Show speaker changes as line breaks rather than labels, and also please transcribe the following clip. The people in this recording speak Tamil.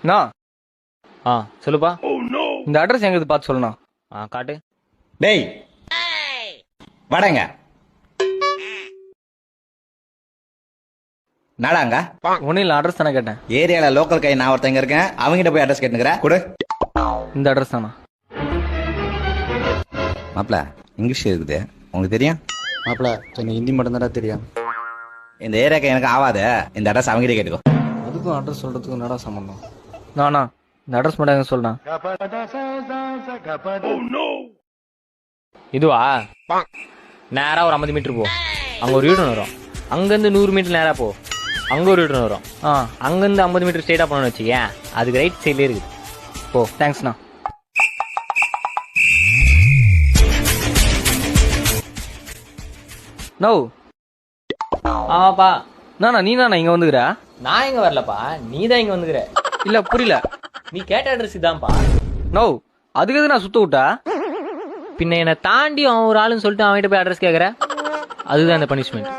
நான்
சொல்லுப்பா.
இந்த அட்ரஸ் எங்க பார்த்து சொல்லணும்.
காட்டு.
டேய் வாடங்க நாடாங்க
ஒன்னும் இல்லை, அட்ரஸ் தானே கேட்டேன்.
ஏரியால லோக்கல் கை நான் ஒருத்தங்க இருக்கேன், அவங்ககிட்ட போய் அட்ரஸ் கேட்டுக்கிற கொடு.
இந்த அட்ரஸ் தானா?
மாப்பிள இங்கிலீஷ் இருக்குது உங்களுக்கு தெரியும்?
மாப்பிள எனக்கு ஹிந்தி மட்டும்தான் தெரியும்.
இந்த ஏரியாக்கு எனக்கு ஆகாது, இந்த அட்ரஸ் அவங்ககிட்ட கேட்டுக்கோ.
அதுக்கும் அட்ரஸ் சொல்றதுக்கும் என்னடா சம்பந்தம்? நானா இந்த அட்ரஸ் மட்டும் எங்க சொல்றேன்.
இதுவா? நேரா ஒரு 50 மீட்டர் போ, அங்க ஒரு யூட்டன் வரும். அங்கிருந்து 100 மீட்டர் நேரா போ, அங்க ஒரு யூட்டன் வரும். அங்கிருந்து 50 மீட்டர் ஸ்ட்ரெயிட்டா போனோம்னு வச்சுக்கேன், அதுக்கு ரைட் சைட்லயே இருக்குது. போ.
தேங்க்ஸ்ண்ணா. நோ
ஆமாப்பா.
நானா நீ தானே இங்க வந்துக்கிற?
நான் இங்க வரலப்பா, நீ தான் இங்க வந்துக்கிற.
இல்ல புரியல.
நீ கேட்ட அட்ரஸ் இதான்ப்பா.
நோ அதுக்கு எது நான் சுத்த விட்டா?
பின்ன என்னை தாண்டி அவன் ஒரு ஆளுன்னு சொல்லிட்டு அவன்கிட்ட போய் அட்ரஸ் கேட்கற, அதுதான் இந்த பனிஷ்மெண்ட்.